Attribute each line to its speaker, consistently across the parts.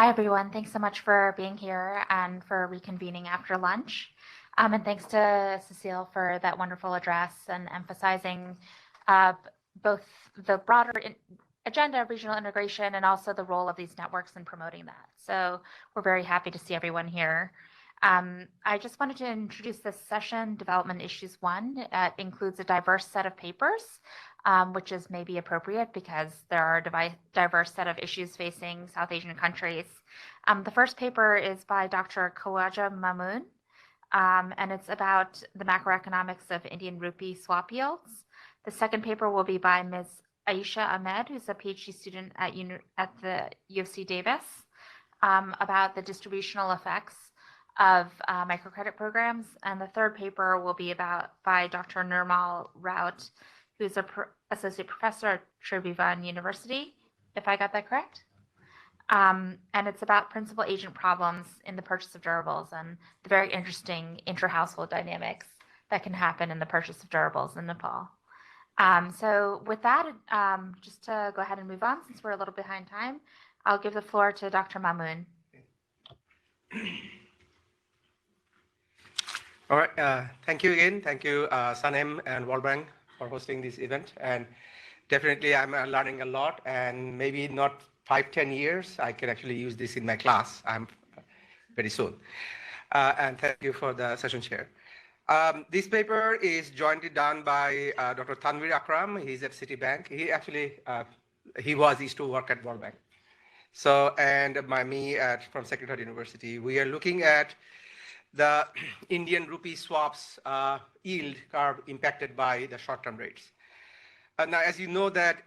Speaker 1: Hi, everyone. Thanks so much for being here and for reconvening after lunch. And thanks to Cecile for that wonderful address and emphasizing both the broader agenda of regional integration and also the role of these networks in promoting that. So we're very happy to see everyone here. I just wanted to introduce this session, Development Issues 1. It includes a diverse set of papers, which is maybe appropriate because there are a diverse set of issues facing South Asian countries. The first paper is by Dr. Khawaja Mamun, and it's about the macroeconomics of Indian rupee swap yields. The second paper will be by Ms. Ayesha Ahmed, who's a PhD student at the U of C Davis, about the distributional effects of microcredit programs. And the third paper will be by Dr. Nirmal Raut, who's an associate professor at Tribhuvan University, if I got that correct. And it's about principal agent problems in the purchase of durables and the very interesting inter-household dynamics that can happen in the purchase of durables in Nepal. So with that, just to go ahead and move on, since we're a little behind time, I'll give the floor to Dr. Mamun.
Speaker 2: All right, thank you again. Thank you, SANEM and World Bank for hosting this event. And definitely I'm learning a lot, and maybe not 5-10 years, I can actually use this in my class very soon. And thank you for the session chair. This paper is jointly done by Dr. Tanweer Akram. He's at Citibank. He actually, used to work at World Bank. So, and me from Secretary University. We are looking at the Indian rupee swaps yield curve impacted by the short-term rates. Now, as you know that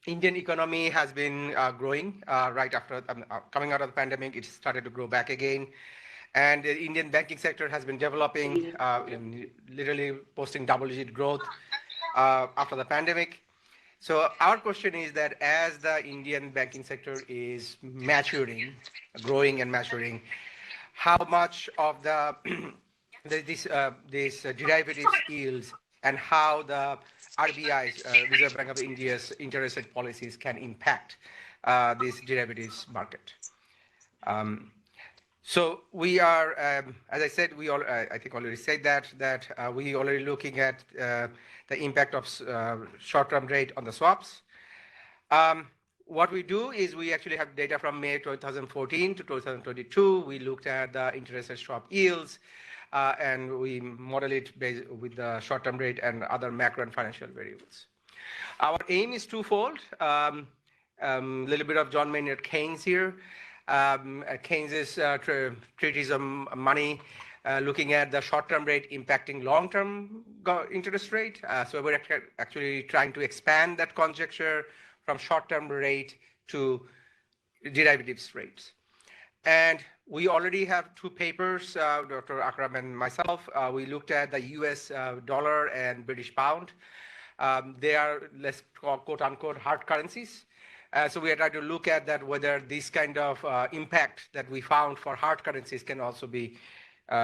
Speaker 2: Indian economy has been growing right after coming out of the pandemic. It started to grow back again. And the Indian banking sector has been developing, literally posting double-digit growth after the pandemic. So our question is that as the Indian banking sector is maturing, growing and maturing, how much of the these derivatives yields and how the RBI's, Reserve Bank of India's interest rate policies can impact this derivatives market. So we are, as I said, I think already said that we already looking at the impact of short-term rate on the swaps. What we do is we actually have data from May 2014 to 2022. We looked at the interest rate swap yields, and we model it based with the short-term rate and other macro and financial variables. Our aim is twofold. Little bit of John Maynard Keynes here. Keynes's treatise on money, looking at the short-term rate impacting long-term interest rate. So we're actually trying to expand that conjecture from short-term rate to derivatives rates. And we already have two papers, Dr. Akram and myself. We looked at the US dollar and British pound. They are, let's call quote-unquote hard currencies. So we are trying to look at that, whether this kind of impact that we found for hard currencies can also be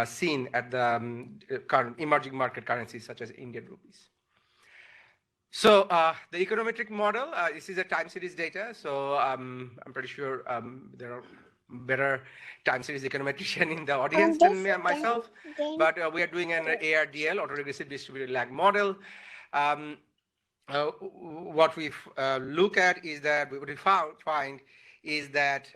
Speaker 2: seen at the current emerging market currencies such as Indian rupees. So the econometric model, this is a time series data. So I'm pretty sure there are better time series econometrician in the audience than myself. But we are doing an ARDL, autoregressive distributed lag model. What we look at is that what we find is that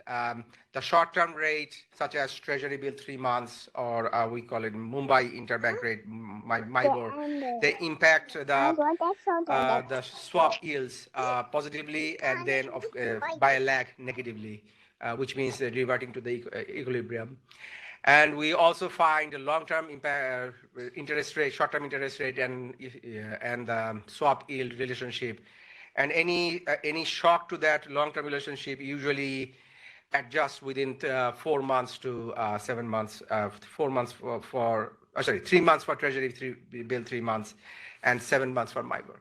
Speaker 2: the short-term rate, such as Treasury bill 3 months, or we call it Mumbai interbank rate, MIBOR, they impact the swap yields positively and then by a lag negatively, which means reverting to the equilibrium. And we also find a long-term interest rate, short-term interest rate, and swap yield relationship. And any shock to that long-term relationship usually adjusts within 4 months to 7 months. 4 months for 3 months for Treasury bill 3 months, and 7 months for MIBOR.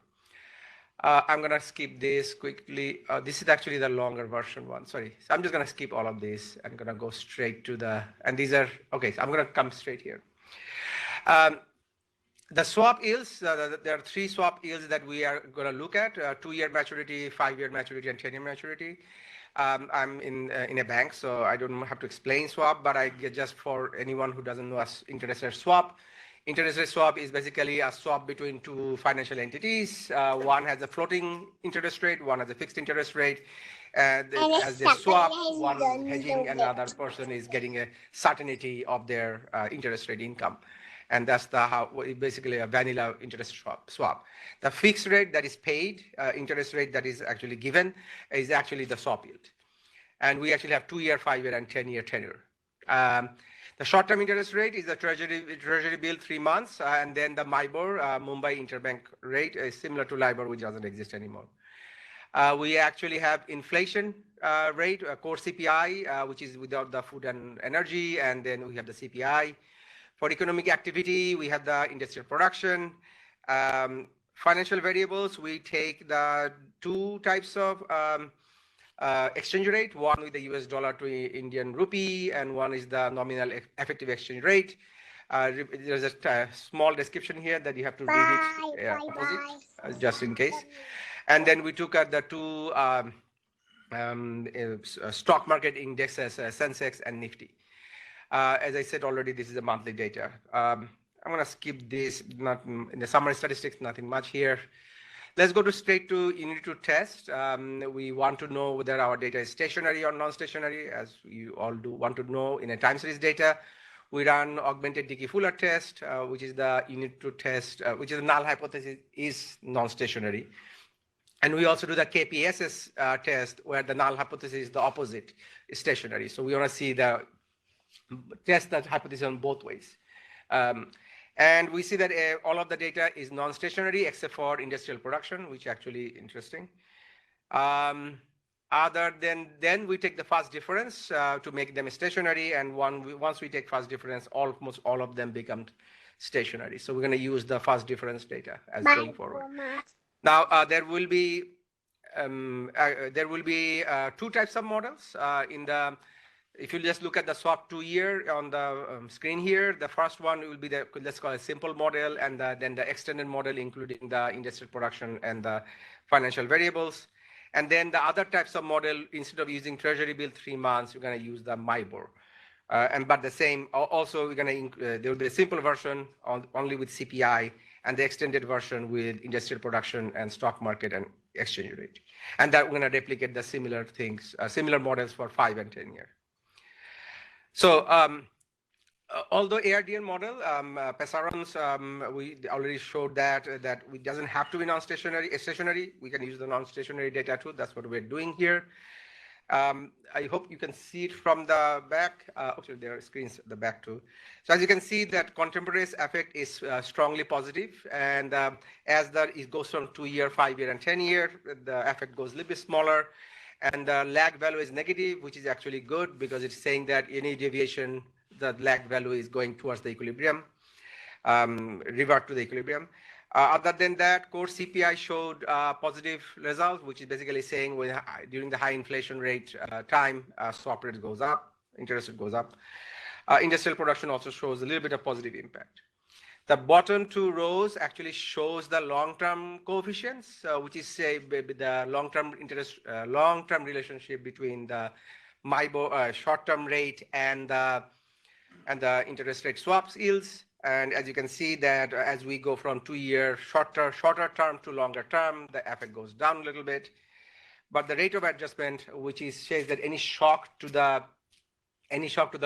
Speaker 2: I'm going to skip this quickly. This is actually the longer version one. Sorry. So I'm just going to skip all of this. I'm going to go straight to and these are, okay, so I'm going to come straight here. The swap yields, there are 3 swap yields that we are going to look at, 2-year maturity, 5-year maturity, and 10-year maturity. I'm in a bank, so I don't have to explain swap, but just for anyone who doesn't know interest rate swap. Interest rate swap is basically a swap between two financial entities. One has a floating interest rate, one has a fixed interest rate. As they swap, one hedging and the other person is getting a certainty of their interest rate income. And that's basically a vanilla interest swap. The fixed rate that is paid, interest rate that is actually given, is actually the swap yield. And we actually have 2-year, 5-year, and 10-year tenure. The short-term interest rate is the treasury bill 3 months, and then the MIBOR, Mumbai Interbank Rate, is similar to LIBOR, which doesn't exist anymore. We actually have inflation rate, core CPI, which is without the food and energy, and then we have the CPI. For economic activity, we have the industrial production. Financial variables, we take the two types of exchange rate, one with the US dollar to Indian rupee, and one is the nominal effective exchange rate. There's a small description here that you have to read it opposite, just in case. And then we took the two stock market indexes, Sensex and Nifty. As I said already, this is the monthly data. I'm going to skip this, not in the summary statistics, nothing much here. Let's go straight to unit 2 test. We want to know whether our data is stationary or non-stationary, as you all do want to know in a time series data. We run augmented Dickey-Fuller test, which is the unit 2 test, which is the null hypothesis is non-stationary. And we also do the KPSS test, where the null hypothesis is the opposite, is stationary. So we want to see the test that hypothesis on both ways. And we see that all of the data is non-stationary except for industrial production, which is actually interesting. Other than then we take the fast difference to make them stationary, and once we take fast difference, almost all of them become stationary. So we're going to use the fast difference data as going forward. Now there will be two types of models in the. If you just look at the swap 2-year on the screen here, the first one will be the, let's call it simple model, and then the extended model, including the industrial production and the financial variables. And then the other types of model, instead of using treasury bill 3 months, we're going to use the MIBOR. But the same, also we're going to, there will be a simple version only with CPI, and the extended version with industrial production and stock market and exchange rate. And that we're going to replicate the similar things, similar models for 5 and 10 years. So although ARDN model, Pesarons, we already showed that it doesn't have to be stationary. We can use the non-stationary data too. That's what we're doing here. I hope you can see it from the back. Actually, there are screens at the back too. So as you can see, that contemporaneous effect is strongly positive, and as it goes from 2-year, 5-year, and 10-year, the effect goes a little bit smaller. And the lag value is negative, which is actually good because it's saying that any deviation, the lag value is going towards the equilibrium, revert to the equilibrium. Other than that, core CPI showed positive results, which is basically saying during the high inflation rate time, swap rate goes up, interest rate goes up. Industrial production also shows a little bit of positive impact. The bottom 2 rows actually shows the long-term coefficients, which is the long-term relationship between the MIBOR short-term rate and the interest rate swaps yields. And as you can see that as we go from 2-year shorter term to longer term, the effect goes down a little bit. But the rate of adjustment, which says that any shock to the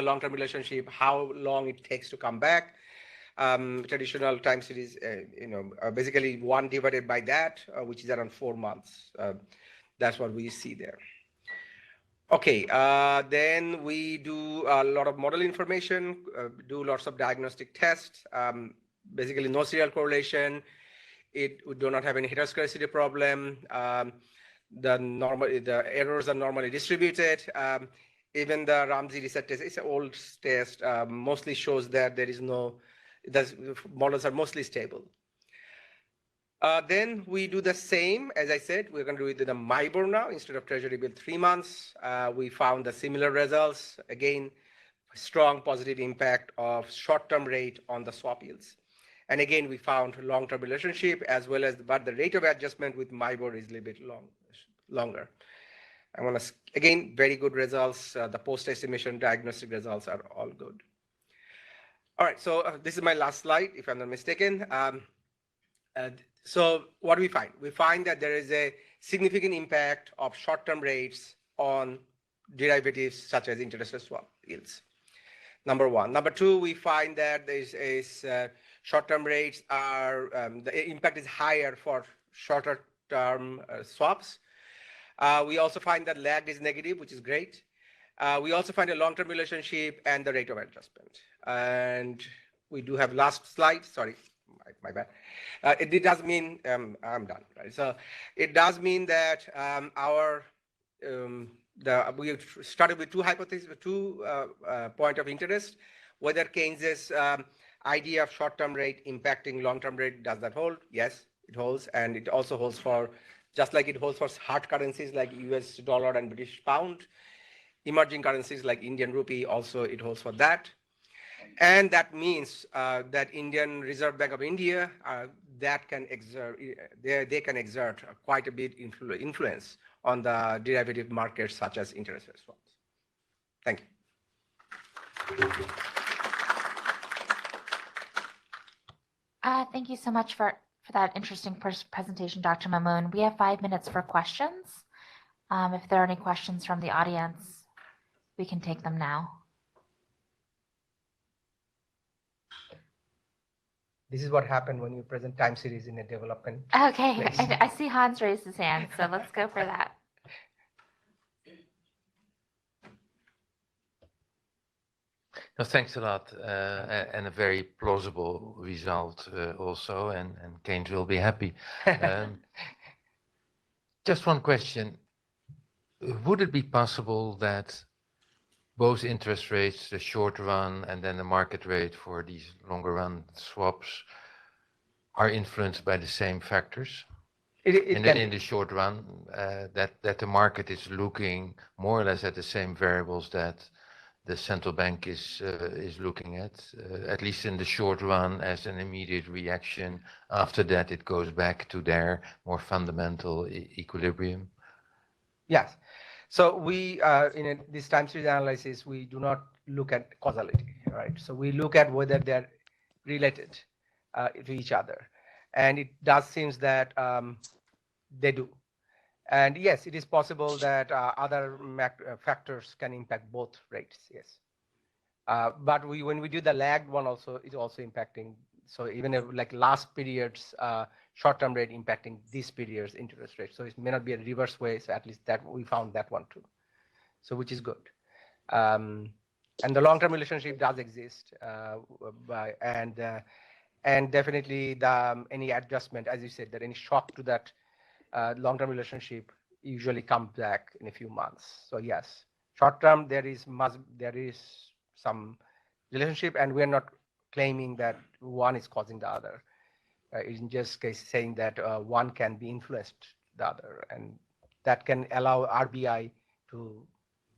Speaker 2: long-term relationship, how long it takes to come back. Traditional time series, basically 1 divided by that, which is around 4 months. That's what we see there. Okay, then we do a lot of model information, do lots of diagnostic tests, basically no serial correlation. We do not have any heteroscedasticity problem. The errors are normally distributed. Even the Ramsey reset test, it's an old test, mostly shows that there is no, the models are mostly stable. Then we do the same, as I said, we're going to do it with the MIBOR now instead of treasury bill 3 months. We found the similar results. Again, strong positive impact of short-term rate on the swap yields. And again, we found long-term relationship as well as, but the rate of adjustment with MIBOR is a little bit longer. I want to, again, very good results. The post-estimation diagnostic results are all good. All right, so this is my last slide, if I'm not mistaken. So what do we find? We find that there is a significant impact of short-term rates on derivatives such as interest rate swap yields. Number one. Number two, we find that there is short-term rates are, the impact is higher for shorter-term swaps. We also find that lag is negative, which is great. We also find a long-term relationship and the rate of adjustment. And we do have last slide, sorry, my bad. It does mean, I'm done, right? So it does mean that we started with two hypotheses, point of interest, whether Keynes's idea of short-term rate impacting long-term rate, does that hold? Yes, it holds. And it also holds for, just like it holds for hard currencies like US dollar and British pound, emerging currencies like Indian rupee, also it holds for that. And that means that Indian Reserve Bank of India, that can exert, they can exert quite a bit influence on the derivative markets such as interest rate swaps. Thank you.
Speaker 1: Thank you so much for that interesting presentation, Dr. Mamun. We have 5 minutes for questions. If there are any questions from the audience, we can take them now.
Speaker 2: This is what happened when you present time series in a development.
Speaker 1: Okay, I see Hans raised his hand, so let's go for that.
Speaker 3: No, thanks a lot, and a very plausible result also, and Keynes will be happy. Just one question. Would it be possible that both interest rates, the short run and then the market rate for these longer run swaps, are influenced by the same factors? In the short run, that the market is looking more or less at the same variables that the central bank is looking at least in the short run, as an immediate reaction. After that, it goes back to their more fundamental equilibrium.
Speaker 2: Yes. So we, in this time series analysis, we do not look at causality, right? So we look at whether they're related to each other. And it does seem that they do. And yes, it is possible that other factors can impact both rates, yes. But when we do the lagged one also, it's also impacting. So even if like last period's short-term rate impacting this period's interest rate. So it may not be a reverse way, so at least that we found that one too. So which is good. And the long-term relationship does exist. And definitely any adjustment, as you said, that any shock to that long-term relationship usually comes back in a few months. So yes, short-term there is some relationship, and we're not claiming that one is causing the other. In just case saying that one can be influenced the other, and that can allow RBI to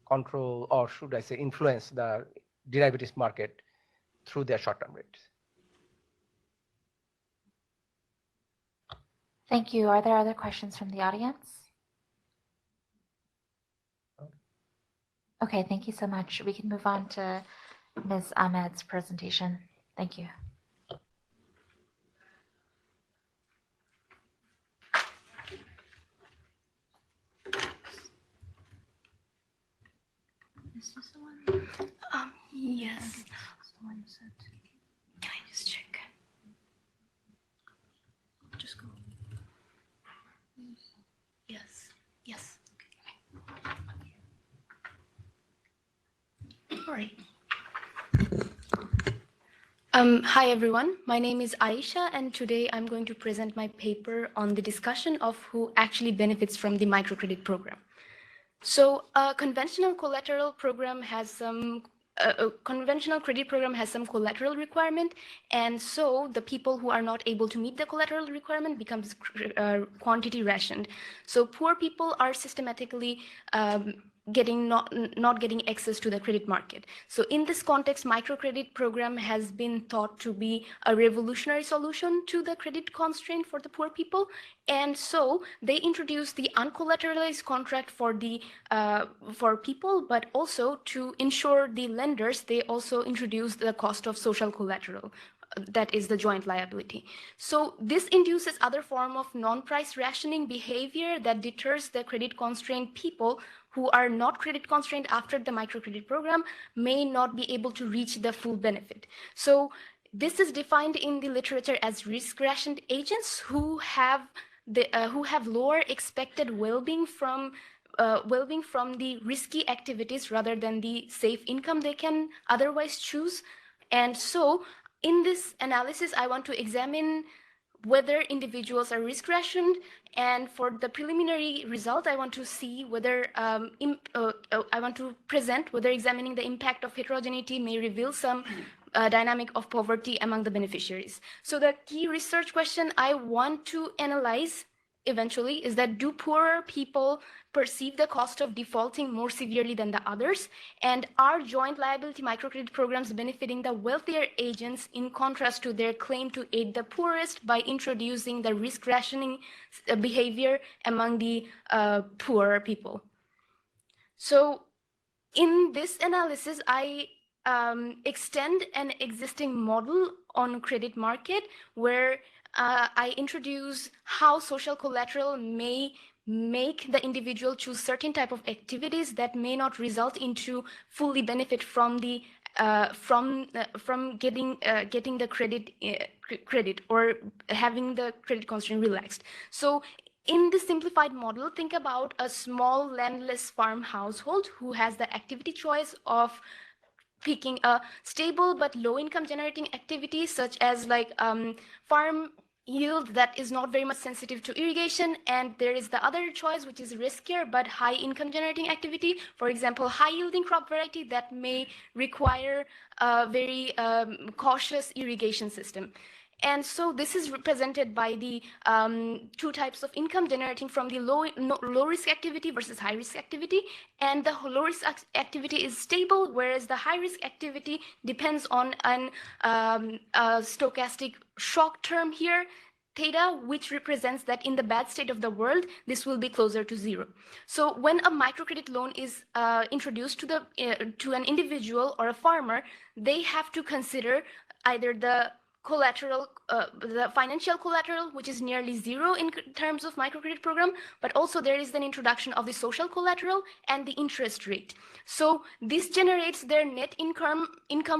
Speaker 2: control, or should I say influence, the derivatives market through their short-term rates.
Speaker 1: Thank you. Are there other questions from the audience? Okay, thank you so much. We can move on to Ms. Ahmed's presentation. Thank you.
Speaker 4: Is this the one? Yes. This is the one you said. Can I just check? Just go. Yes. Yes. Okay. All right. Hi everyone, my name is Ayesha, and today I'm going to present my paper on the discussion of who actually benefits from the microcredit program. So a conventional collateral program has some conventional credit program has some collateral requirement, and so the people who are not able to meet the collateral requirement becomes quantity rationed. So poor people are systematically not getting access to the credit market. So in this context, microcredit program has been thought to be a revolutionary solution to the credit constraint for the poor people. And so they introduced the uncollateralized contract for the for people, but also to ensure the lenders, they also introduced the cost of social collateral. That is the joint liability. So this induces other form of non-price rationing behavior that deters the credit constrained people who are not credit constrained after the microcredit program may not be able to reach the full benefit. So this is defined in the literature as risk rationed agents who have lower expected well-being from the risky activities rather than the safe income they can otherwise choose. And so in this analysis, I want to examine whether individuals are risk rationed, and for the preliminary result, I want to see whether I want to present whether examining the impact of heterogeneity may reveal some dynamic of poverty among the beneficiaries. So the key research question I want to analyze eventually is that, do poorer people perceive the cost of defaulting more severely than the others? And are joint liability microcredit programs benefiting the wealthier agents in contrast to their claim to aid the poorest by introducing the risk rationing behavior among the poorer people? So in this analysis, I extend an existing model on credit market where I introduce how social collateral may make the individual choose certain type of activities that may not result into fully benefit from the from getting the credit or having the credit constraint relaxed. So in this simplified model, think about a small landless farm household who has the activity choice of picking a stable but low income generating activity, such as like farm yield that is not very much sensitive to irrigation, and there is the other choice which is riskier but high income generating activity, for example high yielding crop variety that may require a very cautious irrigation system. And so this is represented by the two types of income generating from the low risk activity versus high risk activity. And the low risk activity is stable, whereas the high risk activity depends on an stochastic shock term here, theta, which represents that in the bad state of the world, this will be closer to zero. So when a microcredit loan is introduced to an individual or a farmer, they have to consider either the collateral, the financial collateral, which is nearly zero in terms of microcredit program, but also there is an introduction of the social collateral and the interest rate. So this generates their net income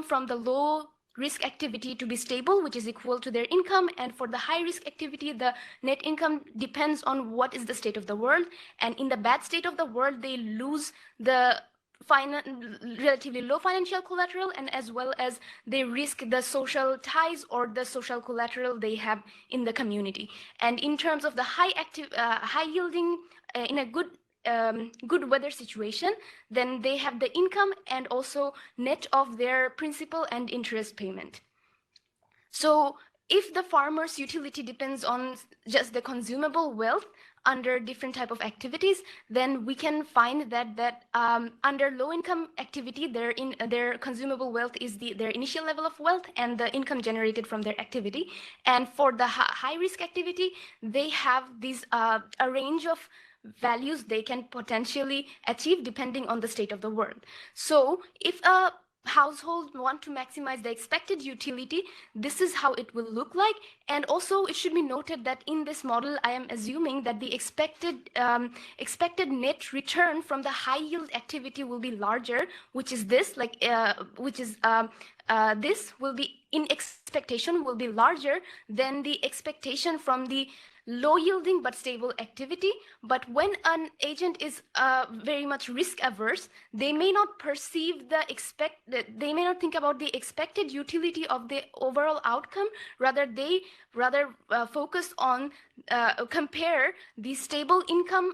Speaker 4: from the low risk activity to be stable, which is equal to their income. And for the high risk activity, the net income depends on what is the state of the world. And in the bad state of the world, they lose the relatively low financial collateral, and as well as they risk the social ties or the social collateral they have in the community. And in terms of the high yielding in a good weather situation, then they have the income and also net of their principal and interest payment. So if the farmer's utility depends on just the consumable wealth under different type of activities, then we can find that under low income activity, their consumable wealth is their initial level of wealth and the income generated from their activity. And for the high risk activity, they have these a range of values they can potentially achieve depending on the state of the world. So if a household want to maximize the expected utility, this is how it will look like. And also it should be noted that in this model, I am assuming that the expected net return from the high yield activity will be larger, which is this, like this will be in expectation will be larger than the expectation from the low yielding but stable activity. But when an agent is very much risk averse, they may not perceive they may not think about the expected utility of the overall outcome. Rather focus on compare the stable income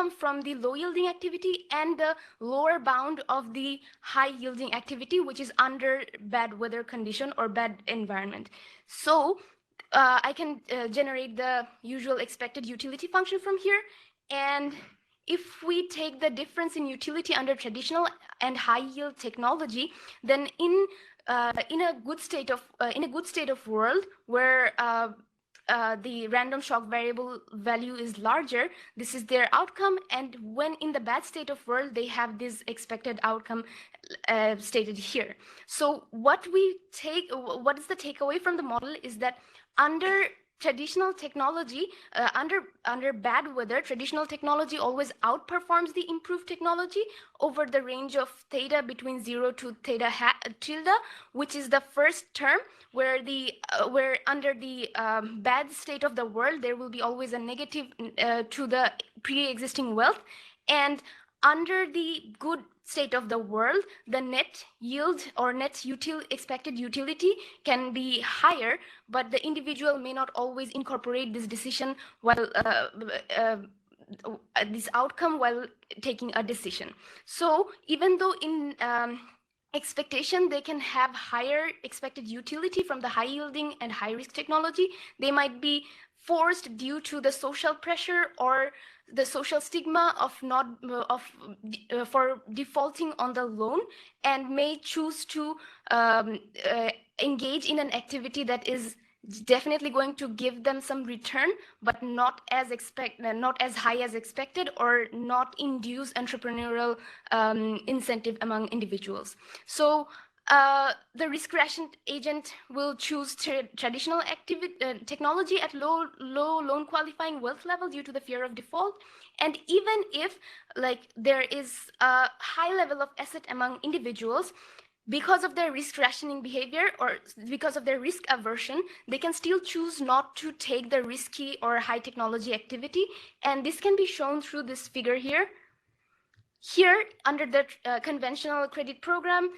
Speaker 4: from the low yielding activity and the lower bound of the high yielding activity, which is under bad weather condition or bad environment. So I can generate the usual expected utility function from here. And if we take the difference in utility under traditional and high yield technology, then in a good state of world where the random shock variable value is larger, this is their outcome, and when in the bad state of world, they have this expected outcome stated here. So what is the takeaway from the model is that under traditional technology, under bad weather, traditional technology always outperforms the improved technology over the range of theta between 0 to theta tilde, which is the first term where under the bad state of the world, there will be always a negative to the pre-existing wealth. And under the good state of the world, the net yield or net expected utility can be higher, but the individual may not always incorporate this decision while this outcome while taking a decision. So even though in expectation they can have higher expected utility from the high yielding and high risk technology, they might be forced due to the social pressure or the social stigma for defaulting on the loan, and may choose to engage in an activity that is definitely going to give them some return, but not as high as expected, or not induce entrepreneurial incentive among individuals. So the risk ration agent will choose traditional technology at low loan qualifying wealth level due to the fear of default. And even if there is a high level of asset among individuals, because of their risk rationing behavior or because of their risk aversion, they can still choose not to take the risky or high technology activity. And this can be shown through this figure here. Here, under the conventional credit program,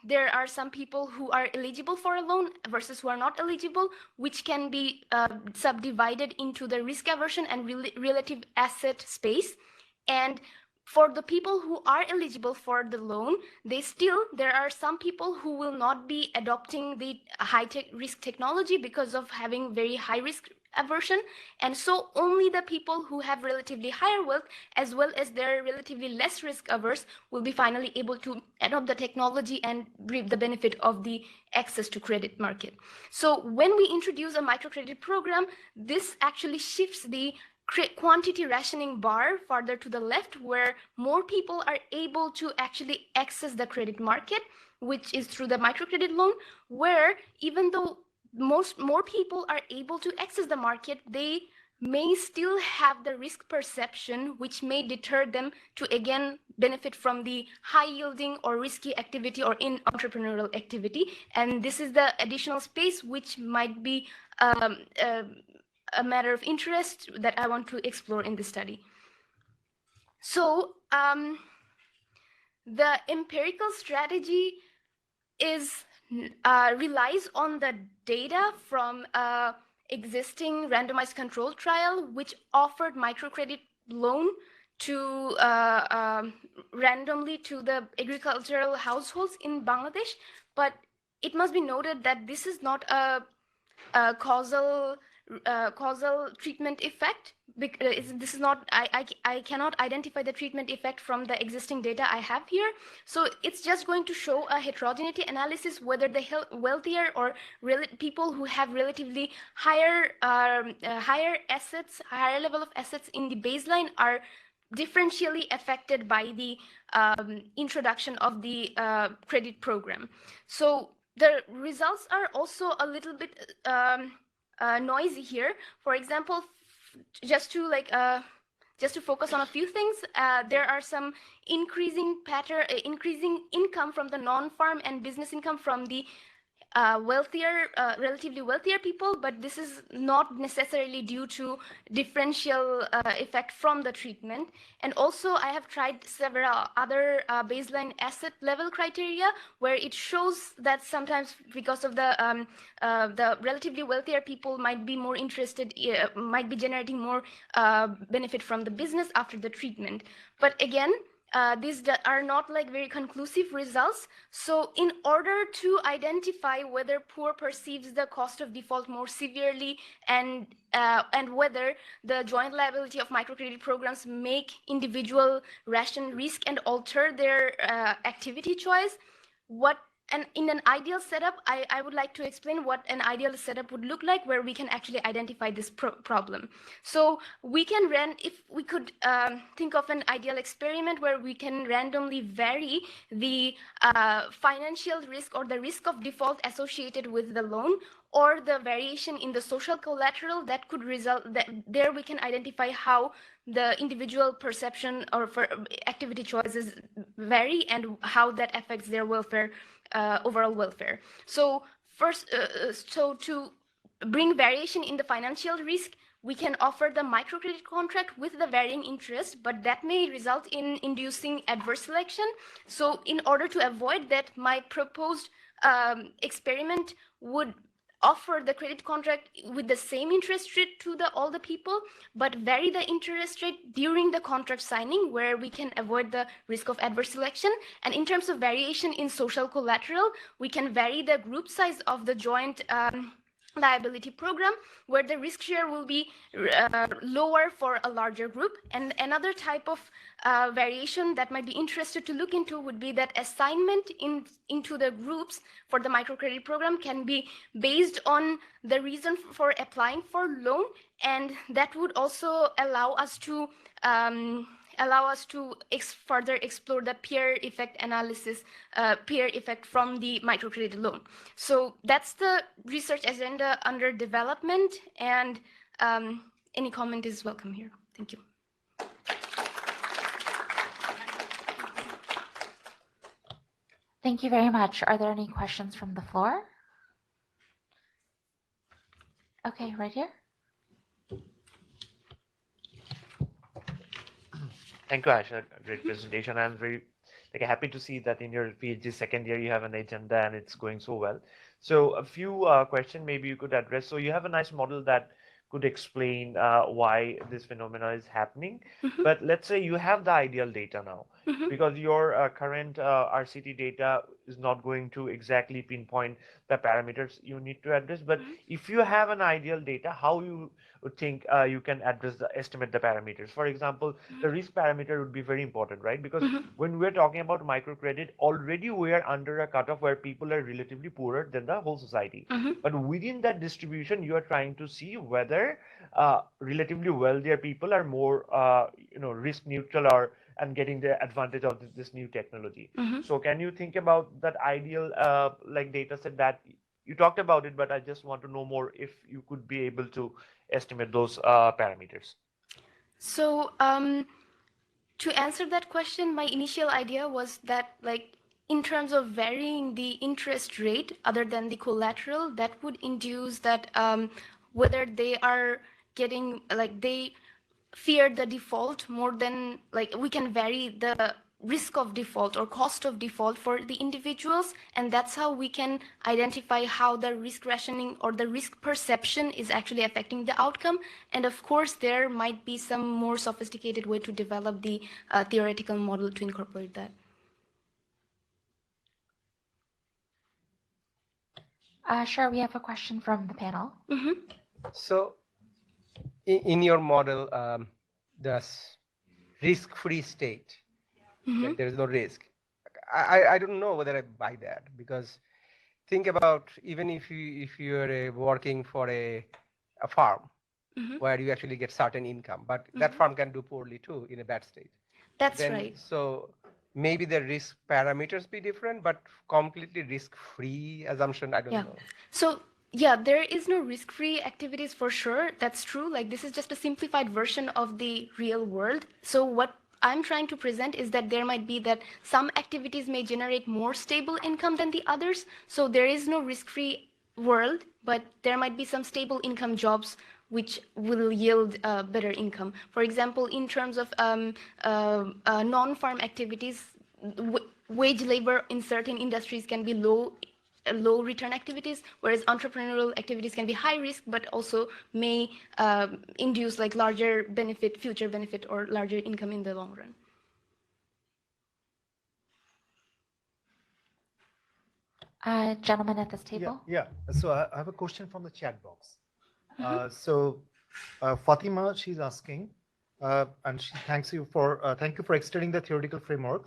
Speaker 4: there are some people who are eligible for a loan versus who are not eligible, which can be subdivided into the risk aversion and relative asset space. And for the people who are eligible for the loan, there are some people who will not be adopting the risk technology because of having very high risk aversion. And so only the people who have relatively higher wealth, as well as they're relatively less risk averse, will be finally able to adopt the technology and reap the benefit of the access to credit market. So when we introduce a microcredit program, this actually shifts the quantity rationing bar farther to the left, where more people are able to actually access the credit market, which is through the microcredit loan, where even though more people are able to access the market, they may still have the risk perception, which may deter them to again benefit from the high yielding or risky activity or in entrepreneurial activity. And this is the additional space which might be a matter of interest that I want to explore in this study. So the empirical strategy relies on the data from existing randomized control trial, which offered microcredit loan to randomly to the agricultural households in Bangladesh. But it must be noted that this is not a causal treatment effect. This is not, I cannot identify the treatment effect from the existing data I have here. So it's just going to show a heterogeneity analysis, whether the wealthier or people who have relatively higher assets, higher level of assets in the baseline are differentially affected by the introduction of the credit program. So the results are also a little bit noisy here. For example, just to focus on a few things, there are some increasing income from the non-farm and business income from the relatively wealthier people, but this is not necessarily due to differential effect from the treatment. And also, I have tried several other baseline asset level criteria, where it shows that sometimes because of the relatively wealthier people might be more interested, might be generating more benefit from the business after the treatment. But again, these are not like very conclusive results. So in order to identify whether poor perceives the cost of default more severely and whether the joint liability of microcredit programs make individual ration risk and alter their activity choice, and in an ideal setup, I would like to explain what an ideal setup would look like, where we can actually identify this problem. So we can if we could think of an ideal experiment where we can randomly vary the financial risk or the risk of default associated with the loan, or the variation in the social collateral that could result, that there we can identify how the individual perception or activity choices vary and how that affects their welfare, overall welfare. So first, so to bring variation in the financial risk, we can offer the microcredit contract with the varying interest, but that may result in inducing adverse selection. So in order to avoid that, my proposed experiment would offer the credit contract with the same interest rate to all the people, but vary the interest rate during the contract signing, where we can avoid the risk of adverse selection. And in terms of variation in social collateral, we can vary the group size of the joint liability program, where the risk share will be lower for a larger group. And another type of variation that might be interested to look into would be that assignment into the groups for the microcredit program can be based on the reason for applying for loan, and that would also allow us to further explore the peer effect analysis, peer effect from the microcredit loan. So that's the research agenda under development, and any comment is welcome here. Thank you.
Speaker 1: Thank you very much. Are there any questions from the floor? Okay, right here.
Speaker 5: Thank you, Ayesha. Great presentation. I'm very happy to see that in your PhD second year you have an agenda and it's going so well. So a few questions maybe you could address. So you have a nice model that could explain why this phenomena is happening. But let's say you have the ideal data now, because your current RCT data is not going to exactly pinpoint the parameters you need to address. But if you have an ideal data, how you would think you can estimate the parameters? For example, the risk parameter would be very important, right? Because when we're talking about microcredit, already we are under a cutoff where people are relatively poorer than the whole society. But within that distribution, you are trying to see whether relatively wealthier people are more risk neutral and getting the advantage of this new technology. So can you think about that ideal data set that you talked about it, but I just want to know more if you could be able to estimate those parameters.
Speaker 4: So to answer that question, my initial idea was that in terms of varying the interest rate other than the collateral, that would induce that whether they are getting they fear the default more than we can vary the risk of default or cost of default for the individuals, and that's how we can identify how the risk rationing or the risk perception is actually affecting the outcome. And of course there might be some more sophisticated way to develop the theoretical model to incorporate that.
Speaker 1: Sure, we have a question from the panel.
Speaker 2: So in your model, the risk-free state, that there is no risk. I don't know whether I buy that, because think about, even if you're working for a farm where you actually get certain income, but that farm can do poorly too in a bad state.
Speaker 4: That's right.
Speaker 2: So maybe the risk parameters be different, but completely risk-free assumption, I don't know.
Speaker 4: So yeah, there is no risk-free activities for sure. That's true. This is just a simplified version of the real world. So what I'm trying to present is that there might be that some activities may generate more stable income than the others. So there is no risk-free world, but there might be some stable income jobs which will yield better income. For example, in terms of non-farm activities, wage labor in certain industries can be low return activities, whereas entrepreneurial activities can be high risk, but also may induce larger benefit, future benefit, or larger income in the long run.
Speaker 1: Gentleman at this table.
Speaker 6: Yeah. So I have a question from the chat box. Fatima, she's asking, and she thank you for extending the theoretical framework.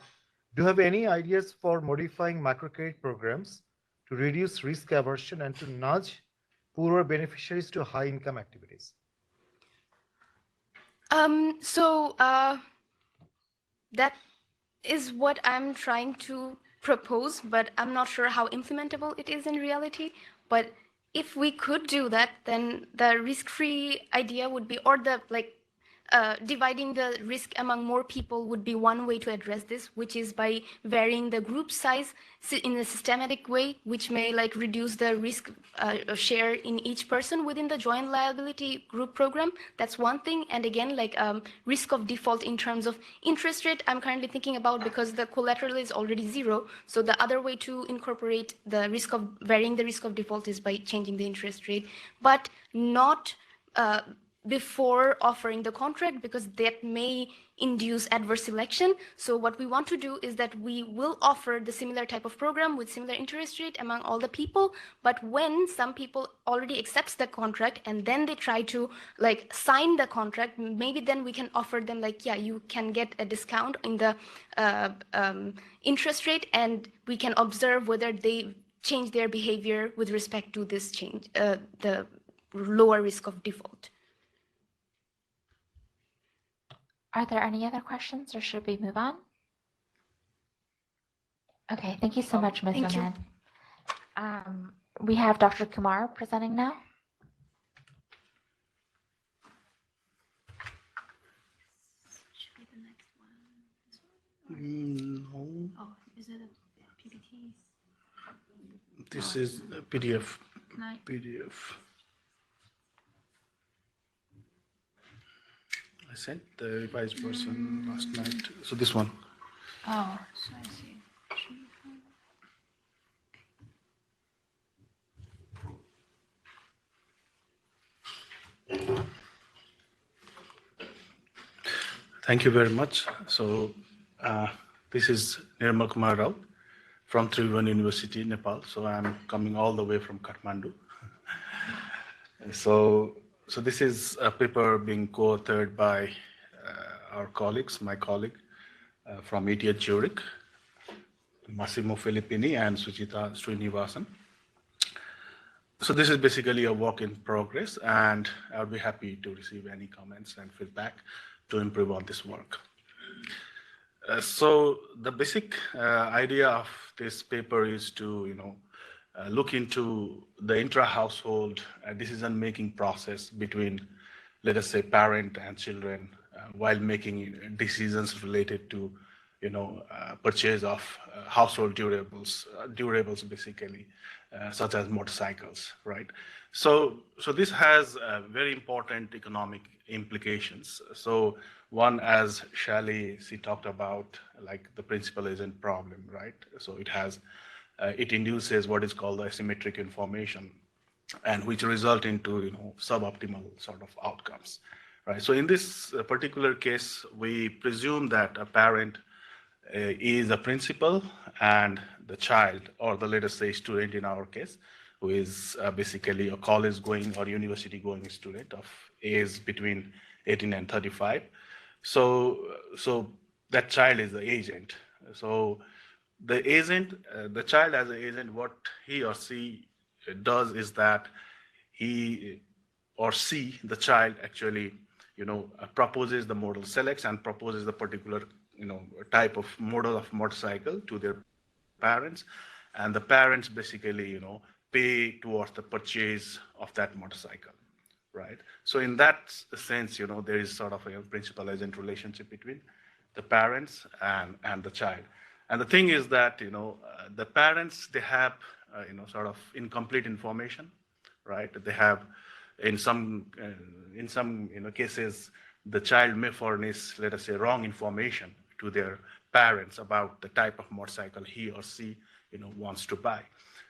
Speaker 6: Do you have any ideas for modifying microcredit programs to reduce risk aversion and to nudge poorer beneficiaries to high-income activities?
Speaker 4: That is what I'm trying to propose, but I'm not sure how implementable it is in reality. But if we could do that, then the risk-free idea would be, or the dividing the risk among more people would be one way to address this, which is by varying the group size in a systematic way, which may reduce the risk share in each person within the joint liability group program. That's one thing. And again, risk of default in terms of interest rate, I'm currently thinking about, because the collateral is already zero. So the other way to incorporate the risk of varying the risk of default is by changing the interest rate, but not before offering the contract, because that may induce adverse selection. So what we want to do is that we will offer the similar type of program with similar interest rate among all the people, but when some people already accepts the contract and then they try to sign the contract, maybe then we can offer them you can get a discount in the interest rate, and we can observe whether they change their behavior with respect to this change, the lower risk of default.
Speaker 1: Are there any other questions, or should we move on? Okay, thank you so much, Ms. Ahmed. We have Dr. Kumar presenting now.
Speaker 7: No.
Speaker 8: Oh, is it a PPT?
Speaker 7: This is a PDF. PDF. I sent the revised version last night. So this one.
Speaker 8: Oh, so I see.
Speaker 7: Thank you very much. So this is Nirmal Kumar Raut from Tribhuvan University, Nepal. So I'm coming all the way from Kathmandu. So this is a paper being co-authored by our colleagues, my colleague from ETH Zurich, Massimo Filippini and Suchita Srinivasan. So this is basically a work in progress, and I'll be happy to receive any comments and feedback to improve on this work. So the basic idea of this paper is to, look into the intra-household decision-making process between, let us say, parent and children while making decisions related to, purchase of household durables basically, such as motorcycles, right? So this has very important economic implications. So one, as Shally, she talked about, the principal agent problem, right? So it induces what is called asymmetric information, and which result into suboptimal sort of outcomes, right? So in this particular case, we presume that a parent is a principal, and the child, or let us say student in our case, who is basically a college-going or university-going student of age between 18 and 35. So that child is the agent. So the child as an agent, what he or she does is that he or she, the child, actually, proposes the model, selects and proposes the particular, type of model of motorcycle to their parents, and the parents basically, pay towards the purchase of that motorcycle, right? So in that sense, there is sort of a principal-agent relationship between the parents and the child. And the thing is that, the parents, they have, sort of incomplete information, right? They have, in some cases, the child may furnish, let us say, wrong information to their parents about the type of motorcycle he or she, wants to buy.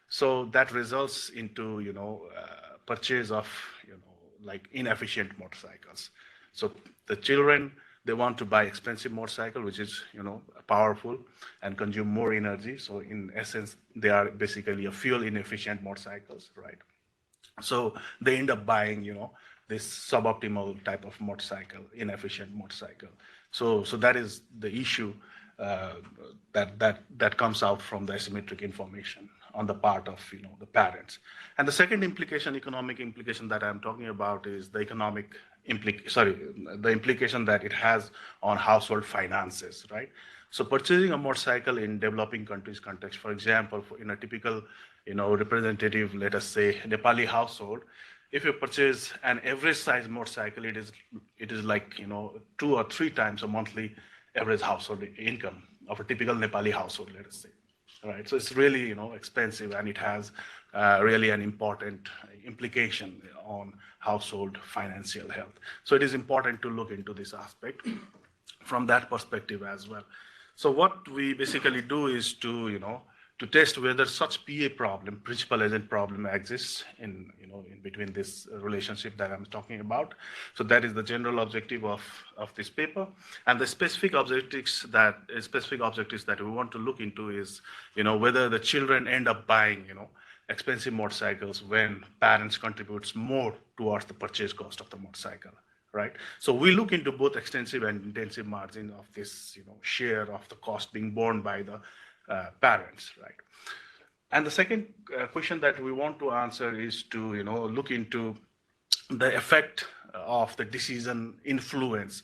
Speaker 7: So that results into, purchase of, inefficient motorcycles. So the children, they want to buy expensive motorcycle, which is, powerful and consume more energy. So in essence, they are basically a fuel inefficient motorcycles, right? So they end up buying, this suboptimal type of motorcycle, inefficient motorcycle. So that is the issue that comes out from the asymmetric information on the part of the parents. And the second implication, economic implication that I'm talking about is the the implication that it has on household finances, right? So purchasing a motorcycle in developing countries context, for example, in a typical, representative, let us say, Nepali household, if you purchase an average size motorcycle, it is like, 2 or 3 times a monthly average household income of a typical Nepali household, let us say. All right, so it's really, expensive, and it has really an important implication on household financial health. So it is important to look into this aspect from that perspective as well. So what we basically do is to, to test whether such PA problem, principal agent problem, exists in between this relationship that I'm talking about. So that is the general objective of this paper, and the specific objectives that we want to look into is whether the children end up buying expensive motorcycles when parents contributes more towards the purchase cost of the motorcycle. Right. So we look into both extensive and intensive margin of this share of the cost being borne by the parents, right? And the second question that we want to answer is to look into the effect of the decision influence.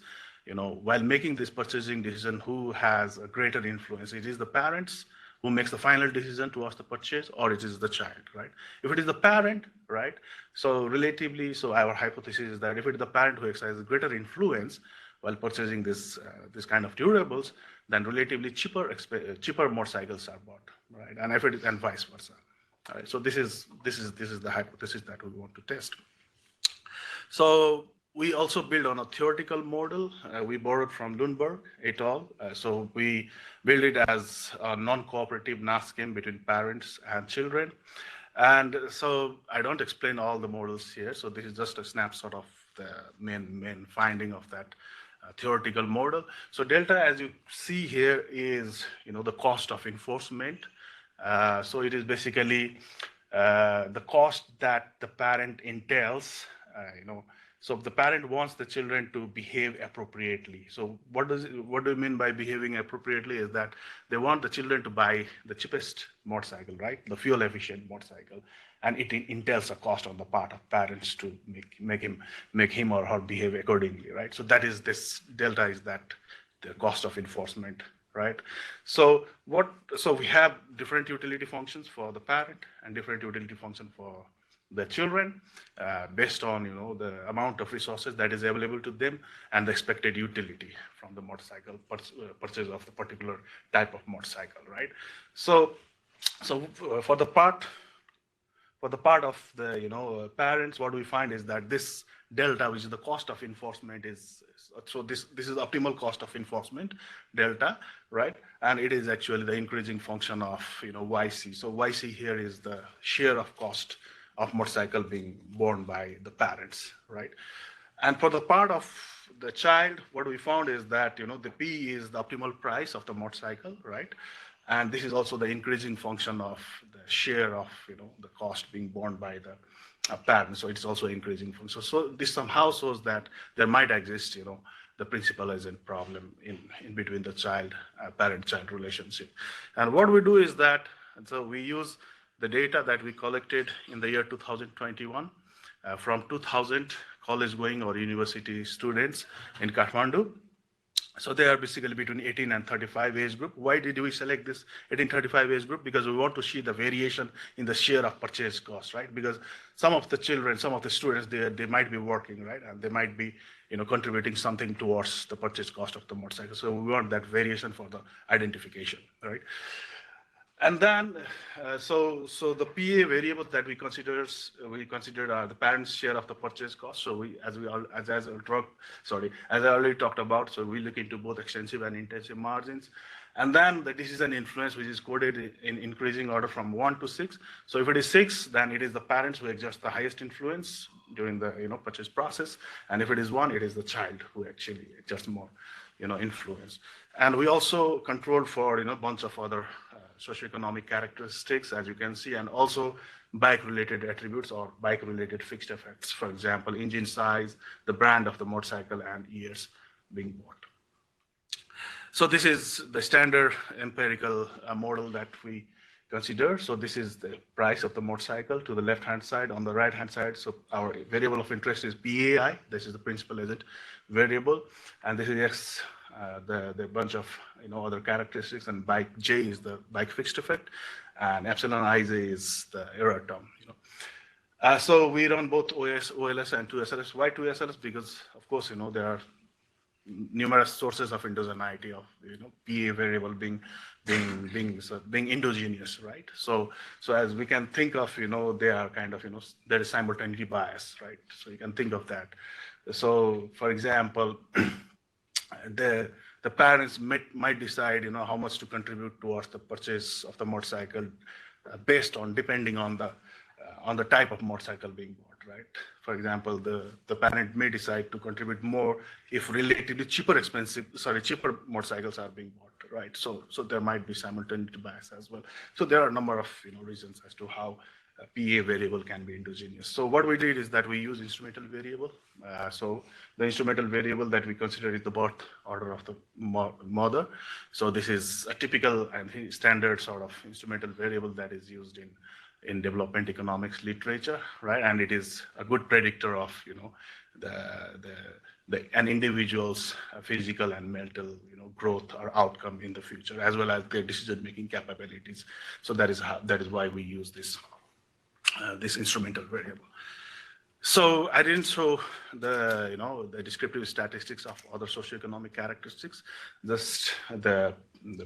Speaker 7: While making this purchasing decision, who has a greater influence? It is the parents who makes the final decision towards the purchase, or it is the child, right? If it is the parent, right? So relatively, so our hypothesis is that if it is the parent who exercises greater influence while purchasing this kind of durables, then relatively cheaper motorcycles are bought, right? And if it is, and vice versa. All right. So this is the hypothesis that we want to test. So we also build on a theoretical model. We borrowed from Lundberg et al. So we build it as a non-cooperative NAS scheme between parents and children. And so I don't explain all the models here. So this is just a snapshot of the main finding of that theoretical model. So delta, as you see here, is the cost of enforcement. So it is basically the cost that the parent entails. So if the parent wants the children to behave appropriately. So what do you mean by behaving appropriately? Is that they want the children to buy the cheapest motorcycle, right? The fuel efficient motorcycle. And it entails a cost on the part of parents to make him or her behave accordingly, right? So that is this delta is that the cost of enforcement, right? So we have different utility functions for the parent and different utility function for the children based on the amount of resources that is available to them and the expected utility from the motorcycle purchase of the particular type of motorcycle, right? So for the part of the parents, what we find is that this delta, which is the cost of enforcement, is this is the optimal cost of enforcement delta, right? And it is actually the increasing function of YC. So YC here is the share of cost of motorcycle being borne by the parents, right? And for the part of the child, what we found is that the P is the optimal price of the motorcycle, right? And this is also the increasing function of the share of the cost being borne by the parents. So it's also increasing function. So this somehow shows that there might exist the principal agent problem in between the parent-child relationship. And what we do is that, so we use the data that we collected in the year 2021 from 2,000 college-going or university students in Kathmandu. So they are basically between 18 and 35 age group. Why did we select this 18-35 age group? Because we want to see the variation in the share of purchase cost, right? Because some of the children, some of the students, they might be working, right? And they might be contributing something towards the purchase cost of the motorcycle. So we want that variation for the identification, right? And then, so the PA variables that we considered are the parents' share of the purchase cost. So as I already talked about, so we look into both extensive and intensive margins, And then the decision influence, which is coded in increasing order from 1 to 6. So if it is 6, then it is the parents who exert the highest influence during the purchase process. And if it is 1, it is the child who actually exerts more influence. And we also controlled for a bunch of other socioeconomic characteristics, as you can see, and also bike-related attributes or bike-related fixed effects. For example, engine size, the brand of the motorcycle, and years being bought. So this is the standard empirical model that we consider. So this is the price of the motorcycle to the left-hand side. On the right-hand side, so our variable of interest is PAI. This is the principal agent variable, and this is the bunch of other characteristics. And bike J is the bike fixed effect, and epsilon Ij is the error term. So we run both OLS and 2SLS. Why 2SLS? Because of course there are numerous sources of endogeneity of PA variable being endogenous, right? So as we can think of, they are kind of there is simultaneity bias, right? So you can think of that. So for example, the parents might decide how much to contribute towards the purchase of the motorcycle based on depending on the type of motorcycle being bought, right? For example, the parent may decide to contribute more if relatively cheaper motorcycles are being bought, right? So there might be simultaneity bias as well. So there are a number of reasons as to how a PA variable can be endogenous. So what we did is that we use instrumental variable. So the instrumental variable that we consider is the birth order of the mother. So this is a typical and standard sort of instrumental variable that is used in development economics literature, right? And it is a good predictor of an individual's physical and mental growth or outcome in the future, as well as their decision-making capabilities. So that is why we use this instrumental variable. So I didn't show the descriptive statistics of other socioeconomic characteristics, just the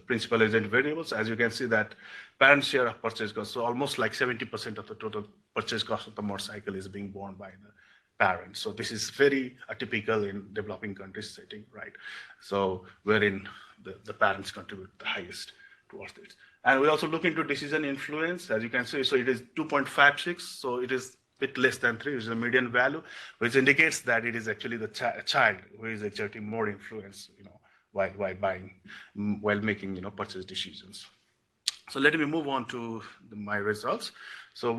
Speaker 7: principal agent variables. As you can see that parent share of purchase cost, so almost like 70% of the total purchase cost of the motorcycle is being borne by the parents. So this is very atypical in developing countries setting, right? So wherein the parents contribute the highest towards it. And we also look into decision influence, as you can see. So it is 2.56, so it is a bit less than 3, which is the median value, which indicates that it is actually the child who is exerting more influence, while making purchase decisions. So let me move on to my results. So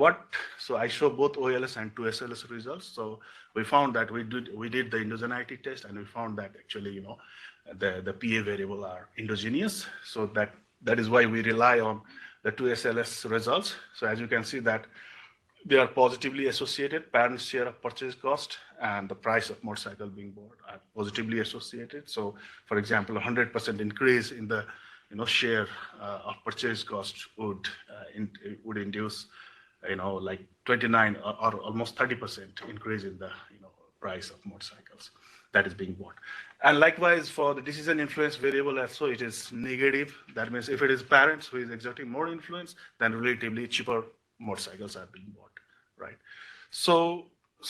Speaker 7: I show both OLS and 2SLS results. So we found that we did the endogeneity test, and we found that actually the PA variable are endogenous. So that is why we rely on the 2SLS results. So as you can see that they are positively associated. Parents' share of purchase cost and the price of motorcycle being bought are positively associated. So for example, 100% increase in the share of purchase cost would induce like 29 or almost 30% increase in the price of motorcycles that is being bought. And likewise for the decision influence variable also, it is negative. That means if it is parents who is exerting more influence, then relatively cheaper motorcycles are being bought, right? So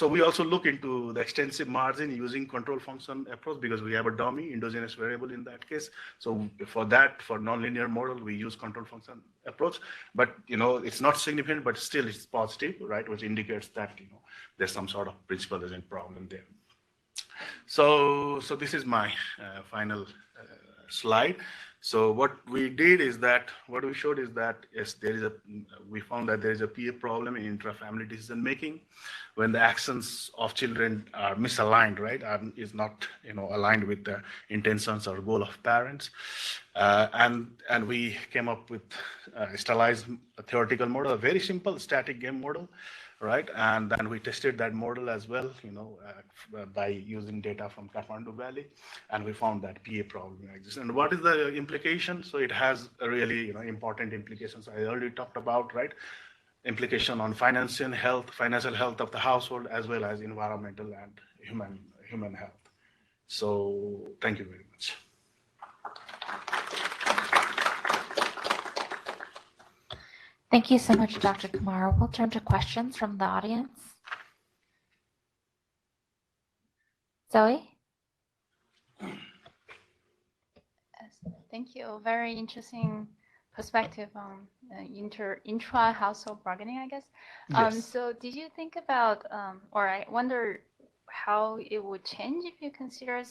Speaker 7: we also look into the extensive margin using control function approach, because we have a dummy endogenous variable in that case. So for nonlinear model, we use control function approach, but it's not significant, but still it's positive, right? Which indicates that there's some sort of principal agent problem there. So this is my final slide. So what we showed is that yes, we found that there is a PA problem in intra-family decision making when the actions of children are misaligned, right? Is not aligned with the intentions or goal of parents, and we came up with a stylized theoretical model, a very simple static game model, right? And then we tested that model as well, by using data from Kathmandu Valley, and we found that PA problem exists. And what is the implication? So it has a really important implications I already talked about, right? Implication on financial health of the household, as well as environmental and human health. So thank you very much.
Speaker 1: Thank you so much, Dr. Kumar. We'll turn to questions from the audience. Zoe?
Speaker 8: Thank Thank you. Very interesting perspective on intra-household bargaining, I guess.
Speaker 6: Yes.
Speaker 8: So did you think about, or I wonder how it would change if you consider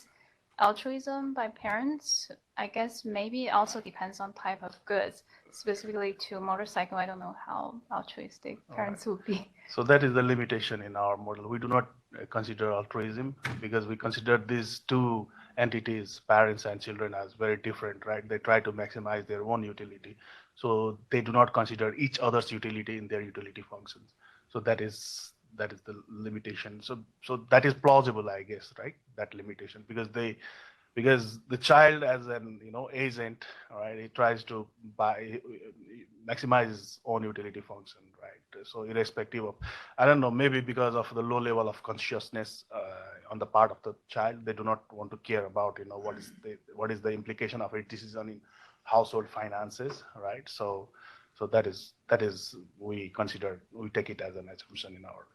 Speaker 8: altruism by parents? I guess maybe it also depends on type of goods. Specifically to motorcycle, I don't know how altruistic parents would be.
Speaker 7: So that is the limitation in our model. We do not consider altruism because we consider these two entities, parents and children, as very different, right? They try to maximize their own utility. So they do not consider each other's utility in their utility functions. So that is the limitation. So that is plausible, I guess, right? That limitation, because the child as an agent, right, he tries to maximize his own utility function, right? So irrespective of, I don't know, maybe because of the low level of consciousness on the part of the child, they do not want to care about what is the implication of a decision in household finances, right? So that is we take it as an assumption in our.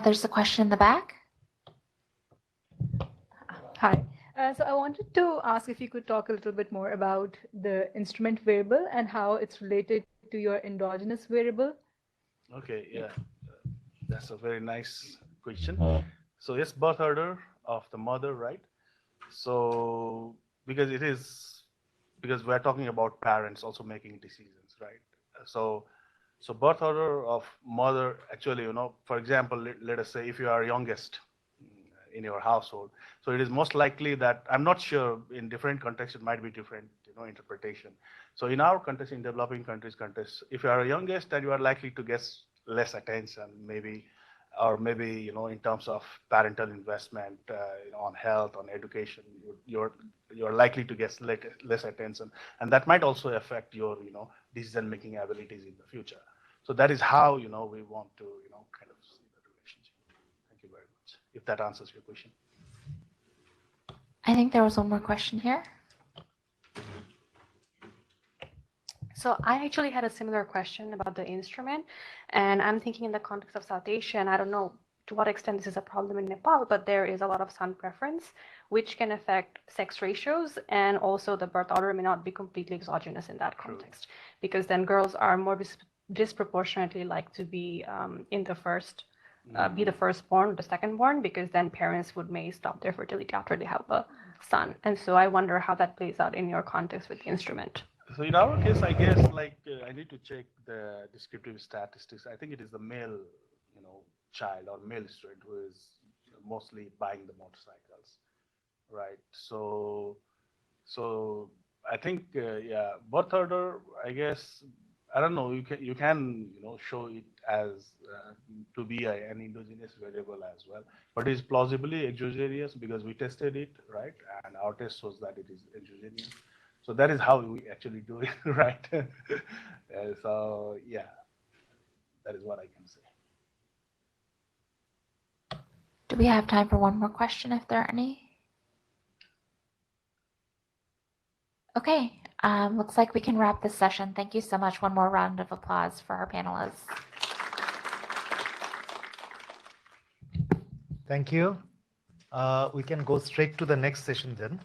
Speaker 1: There's a question in the back.
Speaker 9: Hi. So I wanted to ask if you could talk a little bit more about the instrument variable and how it's related to your endogenous variable.
Speaker 7: Okay, yeah, that's a very nice question. So yes, birth order of the mother, right? So because we're talking about parents also making decisions, right? So birth order of mother, actually, for example, let us say if you are youngest in your household, so it is most likely that, I'm not sure, in different contexts it might be different interpretation. So in our context, in developing countries context, if you are a youngest, then you are likely to get less attention, maybe in terms of parental investment on health, on education, you're likely to get less attention, and that might also affect your decision making abilities in the future. So that is how we want to kind of see the relationship. Thank you very much, if that answers your question.
Speaker 1: I think there was one more question here.
Speaker 10: So I actually had a similar question about the instrument, and I'm thinking in the context of South Asia, and I don't know to what extent this is a problem in Nepal, but there is a lot of son preference, which can affect sex ratios, and also the birth order may not be completely exogenous in that context, because then girls are more disproportionately like to be in the first, be the firstborn, the secondborn, because then parents may stop their fertility after they have a son. And so I wonder how that plays out in your context with the instrument.
Speaker 7: So in our case, I guess I need to check the descriptive statistics. I think it is the male, child or male student who is mostly buying the motorcycles, right? So I think birth order, I guess, I don't know. You can show it as to be an endogenous variable as well, but it is plausibly exogenous because we tested it, right? And our test shows that it is exogenous. So that is how we actually do it, right? So yeah, that is what I can say.
Speaker 1: Do we have time for one more question if there are any? Okay, looks like we can wrap this session. Thank you so much. One more round of applause for our panelists.
Speaker 6: Thank you. We can go straight to the next session then.